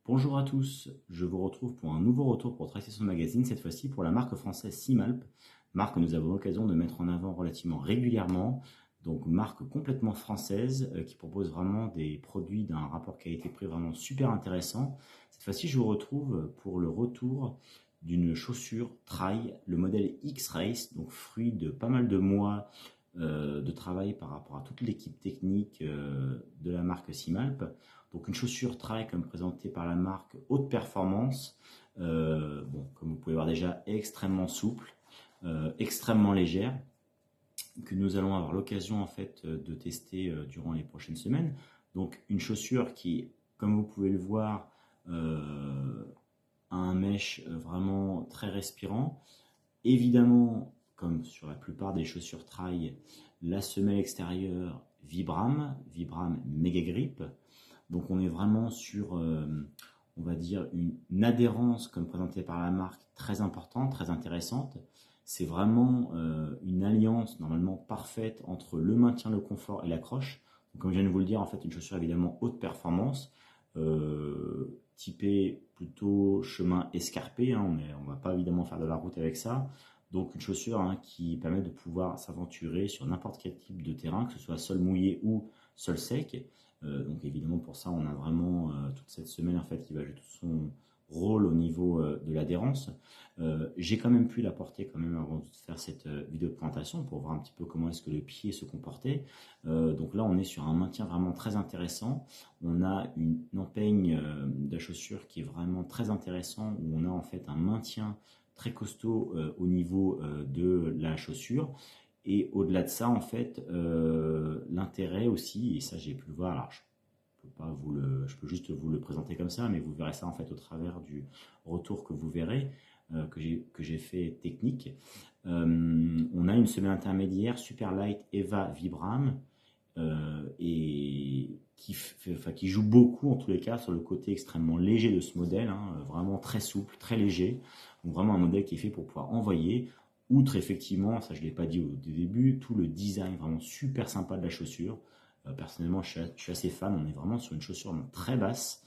Bonjour à tous, je vous retrouve pour un nouveau retour pour Tracer son magazine, cette fois-ci pour la marque française Simalp, marque que nous avons l'occasion de mettre en avant relativement régulièrement, donc marque complètement française qui propose vraiment des produits d'un rapport qualité-prix vraiment super intéressant. Cette fois-ci, je vous retrouve pour le retour d'une chaussure trail, le modèle X-Race, donc fruit de pas mal de mois de travail par rapport à toute l'équipe technique de la marque Simalp. Donc une chaussure trail comme présentée par la marque haute performance, bon, comme vous pouvez voir déjà extrêmement souple, extrêmement légère, que nous allons avoir l'occasion en fait de tester durant les prochaines semaines. Donc une chaussure qui, comme vous pouvez le voir, a un mesh vraiment très respirant. Évidemment, comme sur la plupart des chaussures trail, la semelle extérieure Vibram Mega Grip. Donc on est vraiment sur, on va dire, une adhérence, comme présenté par la marque, très importante, très intéressante. C'est vraiment une alliance normalement parfaite entre le maintien, le confort et l'accroche. Comme je viens de vous le dire, en fait, une chaussure évidemment haute performance, typée plutôt chemin escarpé. On ne va pas évidemment faire de la route avec ça. Donc une chaussure qui permet de pouvoir s'aventurer sur n'importe quel type de terrain, que ce soit sol mouillé ou sol sec. Donc évidemment pour ça on a vraiment toute cette semaine en fait qui va jouer tout son rôle au niveau de l'adhérence. J'ai quand même pu la porter quand même avant de faire cette vidéo de présentation pour voir un petit peu comment est-ce que le pied se comportait. Donc là on est sur un maintien vraiment très intéressant. On a une empeigne de la chaussure qui est vraiment très intéressant, où on a en fait un maintien très costaud au niveau de la chaussure. Et au-delà de ça, en fait, l'intérêt aussi, et ça j'ai pu le voir, alors je peux juste vous le présenter comme ça, mais vous verrez ça en fait au travers du retour que vous verrez, que j'ai fait technique. On a une semelle intermédiaire Superlight Eva Vibram, et qui joue beaucoup en tous les cas sur le côté extrêmement léger de ce modèle, vraiment très souple, très léger, donc vraiment un modèle qui est fait pour pouvoir envoyer. Outre effectivement, ça je ne l'ai pas dit au début, tout le design vraiment super sympa de la chaussure. Personnellement, je suis assez fan. On est vraiment sur une chaussure très basse,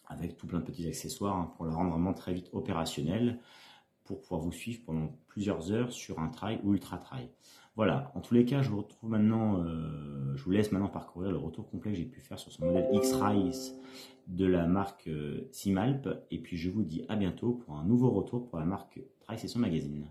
avec tout plein de petits accessoires pour la rendre vraiment très vite opérationnelle, pour pouvoir vous suivre pendant plusieurs heures sur un trail ou ultra trail. Voilà, en tous les cas, je vous laisse maintenant parcourir le retour complet que j'ai pu faire sur ce modèle X-Race de la marque Simalp, et puis je vous dis à bientôt pour un nouveau retour pour la marque Trail Session Magazine.